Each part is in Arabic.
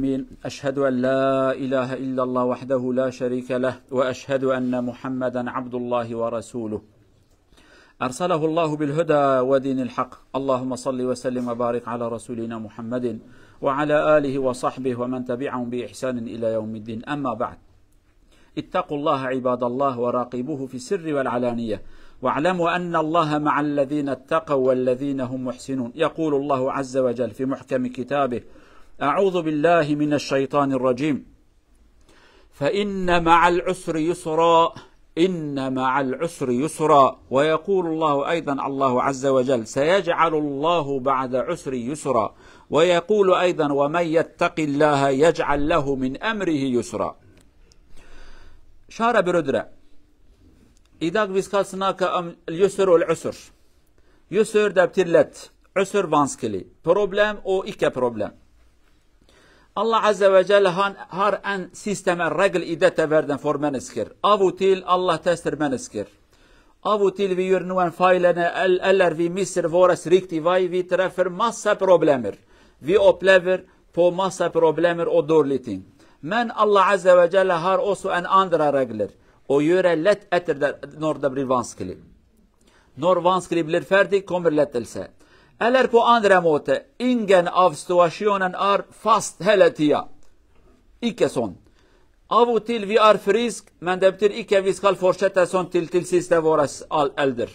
العالمين. أشهد أن لا إله إلا الله وحده لا شريك له، وأشهد أن محمدا عبد الله ورسوله أرسله الله بالهدى ودين الحق. اللهم صل وسلم وبارك على رسولنا محمد وعلى آله وصحبه ومن تبعهم بإحسان إلى يوم الدين. أما بعد، اتقوا الله عباد الله وراقبوه في السر والعلانية، واعلموا أن الله مع الذين اتقوا والذين هم محسنون. يقول الله عز وجل في محكم كتابه: أعوذ بالله من الشيطان الرجيم، فإن مع العسر يسرا، إن مع العسر يسرا. ويقول الله أيضا الله عز وجل: سيجعل الله بعد عسر يسرا. ويقول أيضا: ومن يتق الله يجعل له من أمره يسرا. شارع برودرة إذا بيسكالسناك اليسر والعسر. يسر دبتلت، عسر vanskelig. Problem och icke-problem. Allah Azza wa Jalla har en system, en regel i dette verden for mennesker. Av og til Allah tester mennesker. Av og til vi gjør noen feilene, eller vi misser vår riktige vei. Vi treffer masse problemer. Vi opplever på masse problemer og dårlige ting. Men Allah Azza wa Jalla har også en andre regler, og gjøre lett etter det når det blir vanskelig. Når vanskelig blir ferdig, kommer lettelse. Eller på andre måte, ingen av situasjonen er fast hele tida. Ikke sånn. Av og til vi er frisk, men det betyr ikke vi skal fortsette sånn til siste vår alder.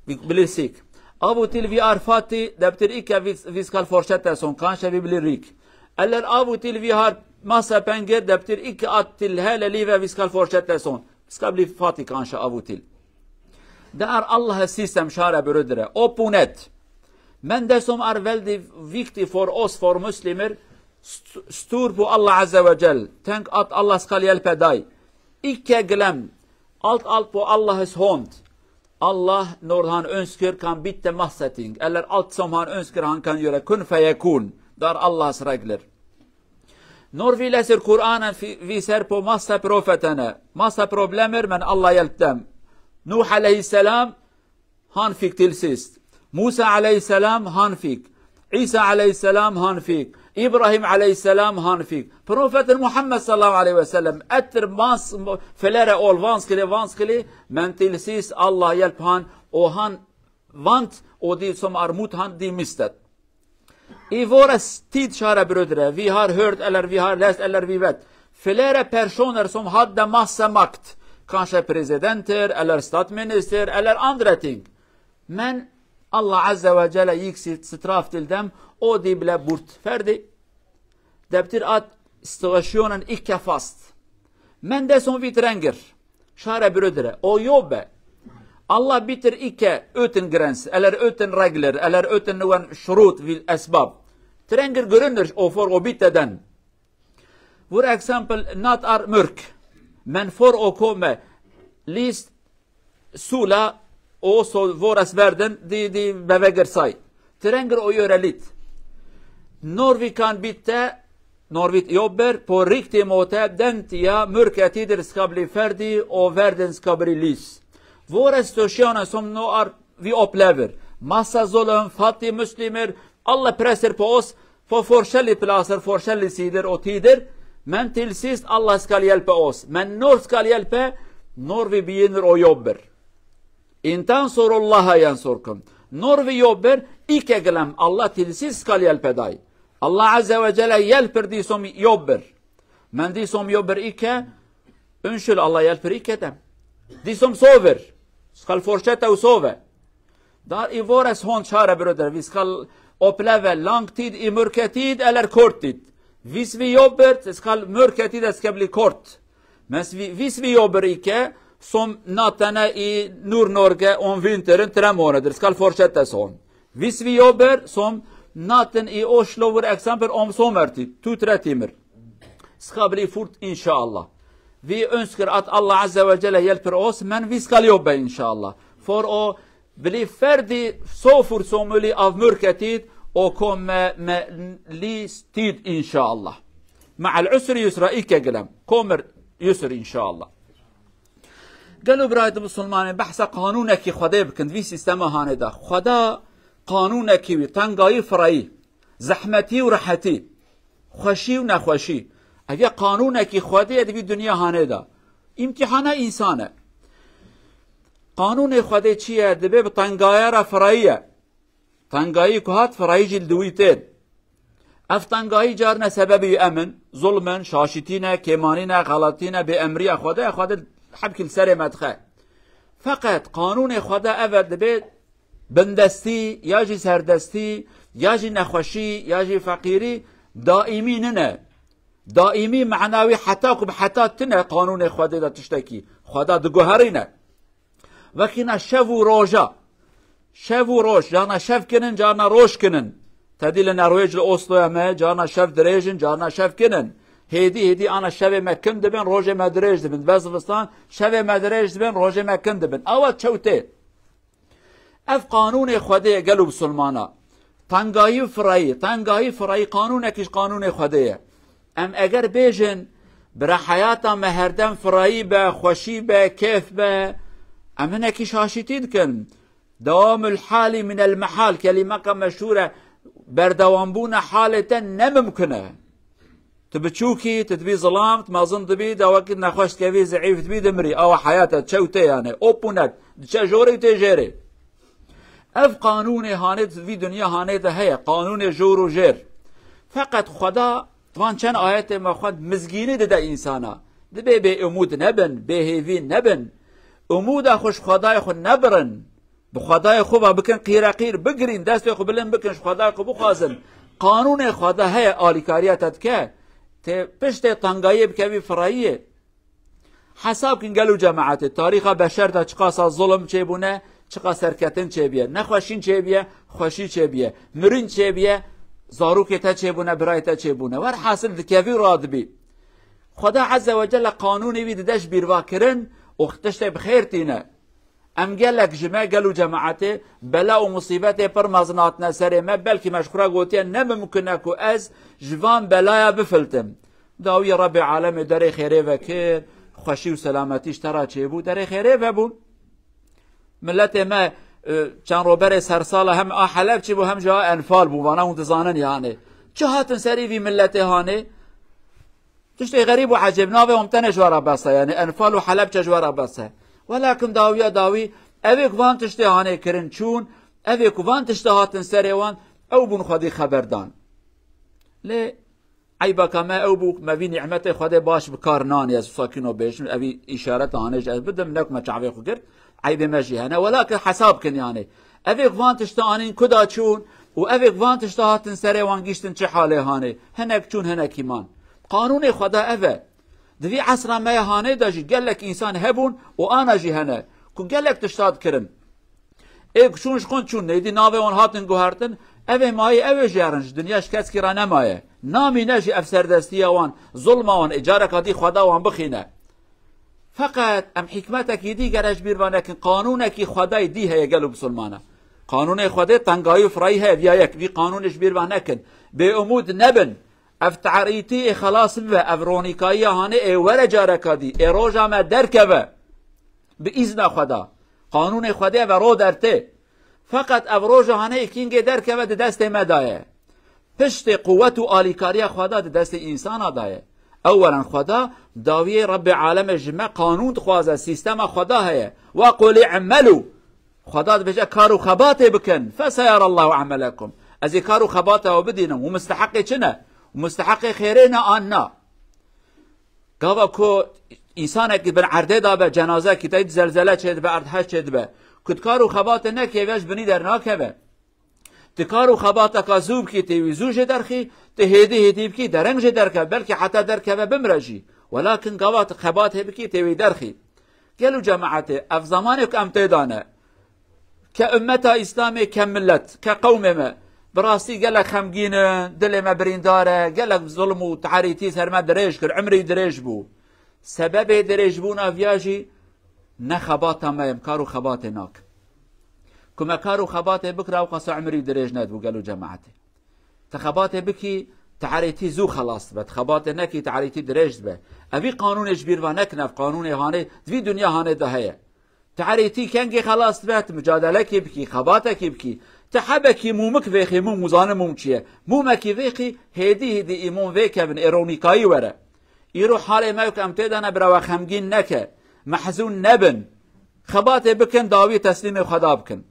Vi blir syk. Av og til vi er fattig, det betyr ikke vi skal fortsette sånn. Kanskje vi blir rik. Eller av og til vi har masse penger, det betyr ikke at til hele livet vi skal fortsette sånn. Vi skal bli fattig kanskje av og til. Det er Allahs system, kjære brødre, opp og ned. Men det som er veldig viktig for oss, for muslimer, stor på Allah Azza wa Jal. Tenk at Allah skal hjelpe deg. Ikke glem alt på Allahs hånd. Allah, når han ønsker, kan bytte masse ting. Eller alt som han ønsker, han kan gjøre. Kun fayakun. Det er Allahs regler. Når vi leser Koranen, vi ser på masse profetene. Masse problemer, men Allah hjelper dem. Nuh alayhi salam, han fikk til sist. Musa alayhi salam, han fikk. Isa alayhi salam, han fikk. Ibrahim alayhi salam, han fikk. Profeten Muhammad sallallahu alayhi wa sallam, etter flere år vanskelig, men til sist Allah hjelper han, og han vant, og de som er mot han, de mistet. I vår tid, kjære brødre, vi har hørt, eller vi har lest, eller vi vet, flere personer som hadde masse makt, kanskje presidenter, eller statsminister, eller andre ting. Men Allah Azza wa Jalla gikk sitt straff til dem, og de ble bortferdig. Det betyr at situasjonen ikke er fast. Men det som vi trenger, kjære brødre, å jobbe. Allah bytter ikke uten grenser, eller uten regler, eller uten noen shrut vil asbab. Trenger grunner for å bytte den. For eksempel, natt er mørk, men for å komme lys, sola, og også vår verden, de beveger seg. Trenger å gjøre litt. Når vi kan bytte, når vi jobber på riktig måte, den tida mørke tider skal bli ferdig, og verden skal bli lys. Våre situasjoner som nå vi opplever, masse zulm, fattige muslimer, alle presser på oss på forskjellige plasser, forskjellige sider og tider, men til sist Allah skal hjelpe oss. Men når skal hjelpe? Når vi begynner å jobbe. In tansurullaha yansurkum. Når vi jobber, ikke glem Allah til sist skal hjelpe deg. Allah Azza wa Jalla hjelper de som jobber. Men de som jobber ikke, unnskyld, Allah hjelper ikke dem. De som sover, skal fortsette å sove. Der i våres hånd, kjære brødre, vi skal oppleve lang tid i mørketid eller kort tid. Hvis vi jobber, skal mørketid bli kort. Men hvis vi jobber ikke, som nattene i Nord-Norge om vinteren 3 måneder, skal fortsette sånn. Hvis vi jobber som natten i Oslo, for eksempel om sommertid, 2-3 timer, skal bli fort, inshallah. Vi ønsker at Allah Azza wa Jalla hjelper oss, men vi skal jobbe, inshallah, for å bli ferdig så fort som mulig av mørketid, og komme med lystid, inshallah. Ma'al usri yusra, ikke glem. Kommer yusr, inshallah. قالوا برايد مسلمان بحث قانونك خدا بكن في سيستم هاندا خدا قانونك وتنقاي فري زحمتي ورحتي خوشی و نخوشی اگه قانونه کی خودی دوی دنیا هانه دا امتحان انسانه قانون خودی چیه دبه بطنگای را فراییه تنگایی که هات فرایی جلدوی تید اف تنگایی جارنا سببی امن ظلمن شاشتینه کمانینه غلطینه به امری خودی حبک السر مدخه فقط قانون خودی اول دبه بندستی یا جی سردستی یا جی نخوشی یا جی فقیری دائمی نه دائمی معناوی حتا که حتا تنه قانون خودی دا تشتکی خدا دگوهری نه وکینا شو و روژا شو و روش جانا شف کنن جانا روش کنن تدیل نرویج لأوسلو همه جانا شف دریجن جانا شف کنن هیدی آنا شو مکن دبن روژ مدریج دبن وزفستان شو مدریج دبن روژ مکن دبن اول چوته اف قانون خودی گلو بسلمانا تنگایی فرایی قانون اکیش قانون خودیه ام اگر بیجن برا حیاتا مهردم فرایی به خوشی به کیف به ام هنکی شاشتید کن دوام الحال من المحال کلمه مشهوره بردوامبون حالتا نممکنه تبچوکی تدبی ظلام تمازن دبی دا وقت نخوش كبي ضعيف تبي دمري او حياتها تشوتي يعني اوبونت تشجوري تجري اف قانون هانت في دنيا هانت هي قانون جور و جر فقط خدا طبعا چند آیت ما خود مزگینی ده انسانا دبی به امود نبن به هیوی نبن امود خوش خدای خود نبرن بخدای خوب بکن قیر بگرین دست خو بلند بکن خدای خو بخوازن قانون خدا هي آلیکاریتت که ته پشت تنگایی بکوی فراییه حساب کن گلو جماعت تاریخ بشر دا چقاسا ظلم چه بونه چقا سرکتن چه بیه نخوشین چه بیه خوشی چه بیه مرین چه بیه زاروک تا چه بونه برای تا چه بونه ور حاصل دکوی راد بی خدا عز وجل قانونی بی ددش بیروا کرن اختشت بخیر تینه ام گلک جمع گلو جماعت بلا و مصیبت پر مزنات نسره ما بلکه مشکوره گوتیه نممکنه که از جوان بلایا بفلتم داوی رب عالم در خیره وکر خوشی و سلامتیش ترا چه بود در خیره وبون ملت ما چند روبر سرسال هم حلب چی بو هم جا انفال بو وانا منتظانن یعنی چه هاتن سری وی ملت هانه تشتی غریب و عجب ناوی امتنش ورا بسه یعنی انفال و حلب چه جوارا بسه ولكن داوی اوی کوان تشتی هانه کرن چون اوی کوان تشتی هاتن سری وان او بون خودی خبردان لی عیبا کما او بو موی نعمت خود باش بکار نانی از ساکینو بیش اوی اشارت هانش از بدم نک ما چاوی خو کرد عیب مجی هنه ولكن حساب کن یعنی اوی کوان تشتی آنین کدا چون و اوی کوان تشتی هاتن سری وان گیشتن چه حاله هانه هنک چون هنک ایمان قانون خدا اوه دوی عصر ما هانه داجی گلک انسان هبون و آنا جی هنه که گلک تشتاد کرن ایک چونش خون چون نیدی ناوه اون هاتن گوهرتن اوه مایه اوه جارنج دنیاش کس کرا نمایه نامی نجی افسردستی وان ظلم وان اجاره کدی خدا وان بخینه فقط ام حکمتك دی گرش بیر وانکن قانونکی خدای دی هی گلو بسلمانه قانون خدا تنگایی فرای هی بیا یک بی قانونش بیر وانکن به امود نبن اف تعریتی خلاص به افرونیکایی هانه ای ور جارکادی ای روزا ما درکبه به اذن خدا قانون خدا و رو درته فقط افروزا هانه کینگ درکبه دست مدایه پشت قوت و آلیکاری خدا دست انسان دایه اولا خدا داوی رب عالم جمع قانون خوازه سیستم خدا هه و قل اعملوا خدا بجا کارو خباته بکن فسير الله عملكم از کارو خباته و بدینم و مستحق چنه مستحق خیرین آننا گاوا کو انسان که بر عرده دا به جنازه که تاید زلزله چید به عرده چید به کدکارو خبات نکه وش بنی در ناکه تکارو خبات کازوب کی تیویزوش درخی تهیدی بکی درنج درکه بلکه حتی درکه بمرجی ولكن گاوا خبات بکی تیوی درخی گلو جماعت اف زمانی که امتدانه که امتا اسلامی که ملت که قوم ما براسي قالك خمجين دل ما برينداره قالك ظلم وتعريتي سر ما دريج كر عمري دريج بو سبب دريج بونا فياجي نخباطه ما يمكارو خباطه ناك كما كارو خباطه بكرا وقص عمري دريج ند وقالوا جماعته تخباطه بكي تعريتي زو خلاص بت خباطه نكي تعريتي دريج به ابي قانون اجبير ونكنف قانون هانه في دنيا هانه ده هي تعريتي كانجي خلاص بات مجادله كي بكي خباطه كي بكي تحبكي مومك فيخي مو مزانه مومشيه مومكي فيخي هدي ايمون فيكبن ايرونيكاي ورا يرو حاله ما يك امتدان برا خمگين نكه محزون نبن خباته بكن داوي تسليم خدا بكن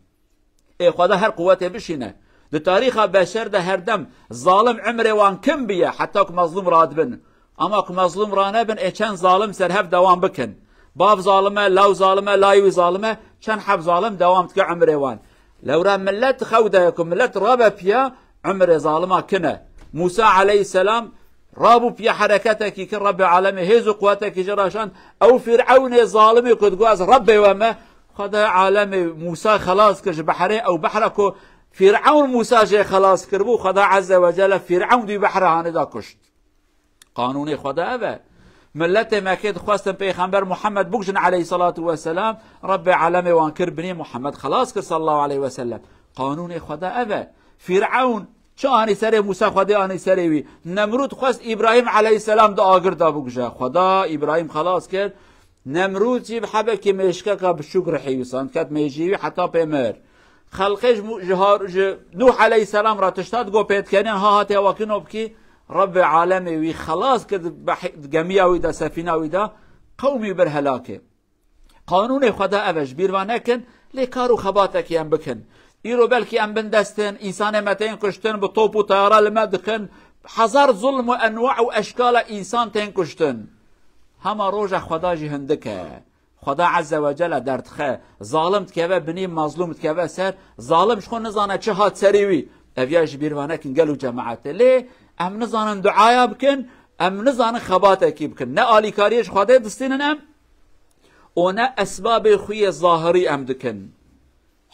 اي خدا هر قوته بشينه ده تاريخ بشر ده هر دم ظالم عمره وان كم بيه حتى مظلوم رادبن اما مظلوم رانبن اي چن ظالم سرهف دوام بكن باب ظالمه لو ظالمه لايوي ظالمه چن حب ظالم دوام تك عمره وان لو را ملت خودهكم ملت رابا بيا عمره ظالمه كنه موسى عليه السلام رابو بيا حركتك كي رب العالمين هيزو قوتك جراشان او فرعون ظالمي قد قواز ربي وما خدا عالمي موسى خلاص كش بحره او بحركو فرعون موسى جي خلاص كربو خدا عز وجل فرعون دي بحره هاندا كشت قانوني خدا ابا ملت ما كيد خواستن پیغمبر محمد بوجن عليه الصلاة والسلام رب العالمين وانكر بني محمد خلاص كر صلى الله عليه وسلم قانوني خدا ابا فرعون چه آنی سر موسی خدا آنی سری وی نمرود خواست ابراهیم علیه السلام دا آگر دا بگجه خدا ابراهیم خلاص کرد نمرود جیب حبه که مشکه که بشکر حیوسان کد میجیوی حتی پیمر خلقش نوح علیه السلام را تشتاد گو پید کنین ها هاتی واکنو بکی رب عالمی وی خلاص کرد گمیه وی دا سفینه وی دا قومی بر هلاکه قانون خدا اوش بیروانه کن لیکارو خباتکی هم بکن ایرو بلکی ام بندستن انسان متین کشتن به توپ و طیاره لمدخن هزار ظلم و انواع و اشکال انسان تین کشتن همه روز خدا جهندکه خدا عز وجل دردخه ظالم تکوه بنی مظلوم تکوه سر ظالم شخون نزانه چه هات سریوی اویاش بیروانه کن گلو جماعت لی ام نزانن دعایا بکن ام نزانن خباتکی بکن نه آلیکاریش خدا دستینن ام و نه اسباب خوی ظاهری ام دکن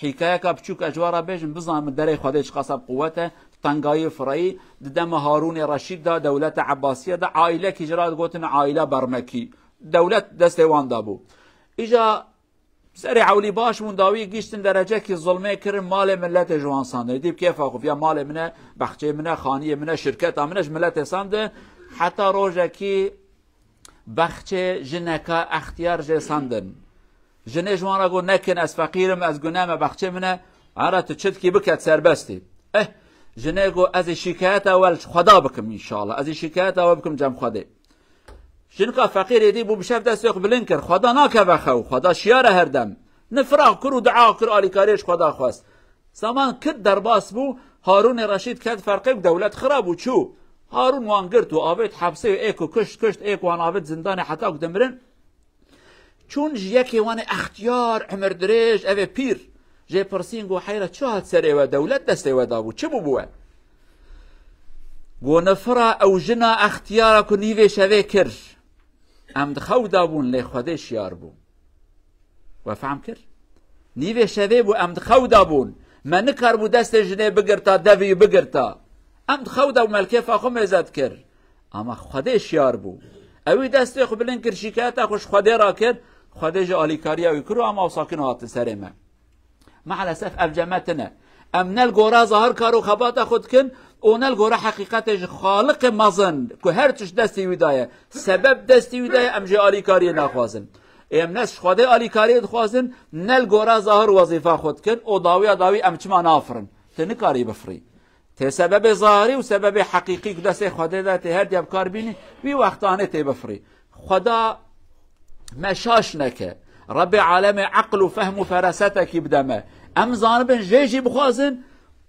حكاية بچوك اجوارا بيجن بزان من دري خديش قصب قوته طنقاي فرعي دم هارون رشيد دا دولة عباسية دا عائلة كجرات قوتن عائلة برمكي دولة دستوان دابو اجا سري عولي باش من داوي قيشتن درجة كي ظلمه كرن مال ملت جوان سانده ديب كيف اخو فيها مال منه بخشي منه خانية منه شركة منه ملت سانده حتى روجه كي بخشي جنكا اختيار جي ساندن جنه جوانا گو نکن از فقیرم از گناه بخچه منه آره تو چد کی بکت سربستی جنه گو از شکایت اول خدا بکم انشاءالله از شکایت اول بکم جم خدا جنکا فقیر دی بو بشف دست یخ بلند کر خدا ناکه بخو خدا شیاره هر دم نفراغ کر و دعا کر آلی کاریش خدا خواست زمان کد در باس بو هارون رشید کد فرقه دولت خراب و چو هارون وانگرد و آوید حبسه و ایکو کشت ایکو وان آوید زندان حتا دمرن چون یکی وان اختیار عمر دریج اوه پیر جه پرسین گو حیره چه هات سر ایوه دولت دست ایوه دابو چه بوه گو نفره او جنا اختیاره که نیوه شوه کر امد خو دابون لی خودش یار بو و فهم کر نیوه شوه بو امد خو دابون من نکر بو دست جنه بگرتا دوی بگرتا امد خو دابو ملکه خو میزد کر اما خودش یار بو اوی دست خو بلن کر شکایت خوش خوده را کرد خوده جا آلیکاری اوی کرو اما ساکن هات سرمه مع الاسف افجمتنا ام نلگورا ظاهر کارو خبات خود کن او نلگورا حقیقتش خالق مزن که هر چش دستی ویدایه سبب دستی ویدایه ام جا آلیکاری نخوازن ام نش خوده آلیکاری دخوازن نلگورا ظاهر وظیفه خود کن او داوی ام چما نافرن تنکاری بفری ته سبب ظاهری و سبب حقیقی که دست خدا ده ته هر دیب کار بینی وی وقتانه ته بفری خدا مشاش نکه رب عالم عقل و فهم و فراسته بدمه ام زانبن جيجي بخوازن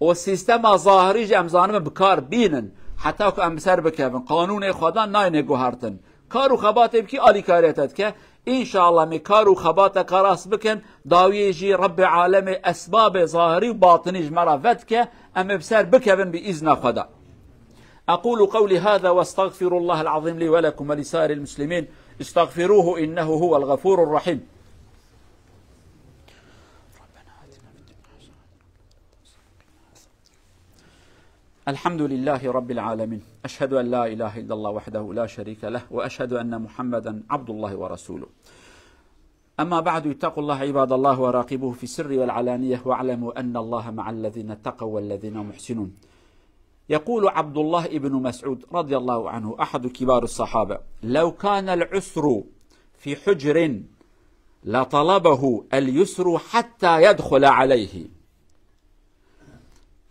و سیستم ظاهری ام زانبن بکار بینن حتی که ام بسر بکبن قانون خدا ناینه گوهرتن کار و خبات بکی آلی کاریتت که انشاءالله می کار و خبات کاراس بکن داوی جی رب عالم اسباب ظاهری و باطنی جمرا ود که ام بسر بكبن بإذن خدا أقول قولي هذا واستغفر الله العظيم لي ولكم ولسائر المسلمين استغفروه إنه هو الغفور الرحيم الحمد لله رب العالمين أشهد أن لا إله إلا الله وحده لا شريك له وأشهد أن محمدا عبد الله ورسوله أما بعد اتقوا الله عباد الله وراقبوه في السر والعلانية واعلموا أن الله مع الذين اتقوا والذين هم محسنون يقول عبد الله بن مسعود رضي الله عنه أحد كبار الصحابة لو كان العسر في حجر لطلبه اليسر حتى يدخل عليه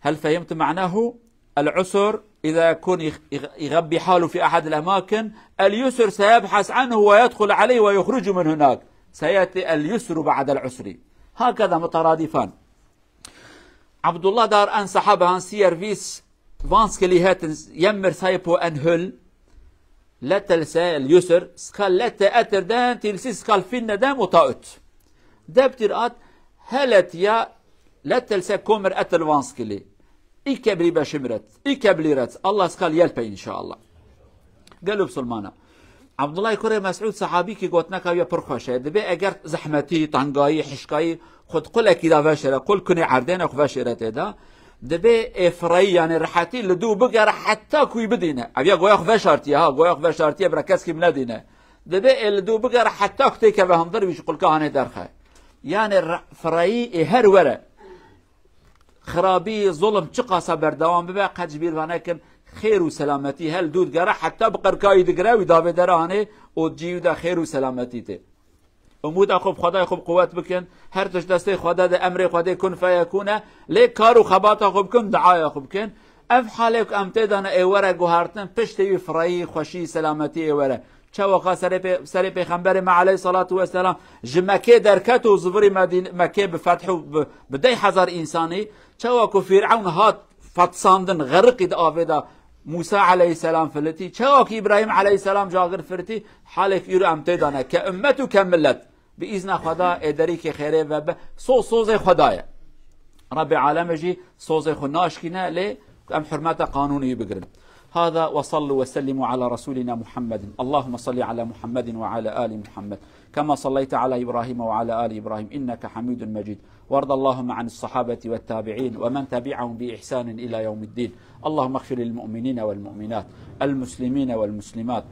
هل فهمت معناه؟ العسر إذا يكون يغبي حاله في أحد الأماكن، اليسر سيبحث عنه ويدخل عليه ويخرج من هناك، سيأتي اليسر بعد العسر، هكذا مترادفان. عبد الله دار أن صحابه سيرفيس vanskeligheten gjemmer seg på en hull. Lettelse, eller jusser, skal lette etter den til sist skal finne dem og ta ut. Det betyr at hele tida lettelse kommer etter vanskelig. Ikke bli bekymret, ikke bli redd. Allah skal hjelpe, inshallah. قالوا بسلمانه عبد الله كوري مسعود صحابي كي قوتنا كاويا برخوشه دبي اگر زحمتي طنقاي حشكاي خد قل كذا فاشره قل كني عردنا خفاشرت هذا دبي افري يعني رحتي لدو بقى حتى كوي بدينا ابيا قويا خفاشرتي ها قويا خفاشرتي بركاسكي بلادنا دبي لدو بقى حتى كتي كبهم ضرب يقول كهانه درخه يعني فري هر ورا خرابي ظلم تقاسه بردوام ببقى قد جبير ولكن خير وسلامتي هل دود جرا حتى بقركاي دقراوي دابه درانه او جيو دا خير وسلامتي ته امود اخوب خدای خوب قوت بکن هر تش دسته خدا ده امر خدا کن فیکون لی کارو خبات خوب کن دعای خوب کن اف حالک امتدان ایوره گوهرتن پشتی فرای خوشی سلامتی ایوره چه وقا سر پیغمبر ما علیه الصلاة والسلام جمکه درکت و زوری مکه بفتح بدی هزار انسانی چه وقا فرعون هات فتساندن غرقید آفدا موسى عليه السلام فلتي شاك إبراهيم عليه السلام جاغر فرتي حالك يرو امتدانا كأمته كملت بإذن خدا ادريك خيره وب صوص خدايا رب العالمين جي صوص خناشكنا لي ام حرمات قانوني بقرن هذا وصلوا وسلموا على رسولنا محمد اللهم صل على محمد وعلى آل محمد كما صليت على إبراهيم وعلى آل إبراهيم إنك حميد مجيد وارض اللهم عن الصحابة والتابعين ومن تبعهم بإحسان إلى يوم الدين اللهم اغفر للمؤمنين والمؤمنات المسلمين والمسلمات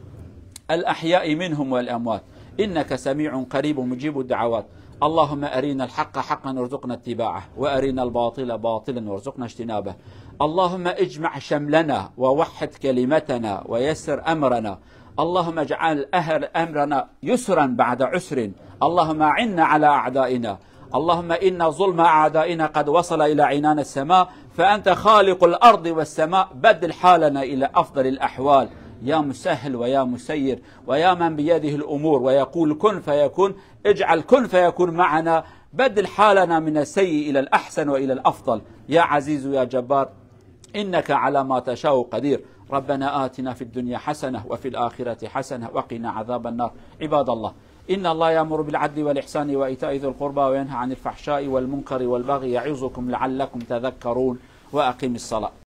الأحياء منهم والأموات إنك سميع قريب مجيب الدعوات اللهم أرنا الحق حقا وارزقنا اتباعه وأرنا الباطل باطلا وارزقنا اجتنابه اللهم اجمع شملنا ووحد كلمتنا ويسر أمرنا اللهم اجعل أمرنا يسرا بعد عسر اللهم أعنا على أعدائنا اللهم إن ظلم أعدائنا قد وصل إلى عنان السماء فأنت خالق الأرض والسماء بدل حالنا إلى أفضل الأحوال يا مسهل ويا مسير ويا من بيده الأمور ويقول كن فيكون اجعل كن فيكون معنا بدل حالنا من السيء إلى الأحسن وإلى الأفضل يا عزيز يا جبار إنك على ما تشاء قدير ربنا آتنا في الدنيا حسنة وفي الآخرة حسنة وقنا عذاب النار عباد الله إن الله يأمر بالعدل والإحسان وإيتاء ذي القربى وينهى عن الفحشاء والمنكر والبغي يعظكم لعلكم تذكرون وأقم الصلاة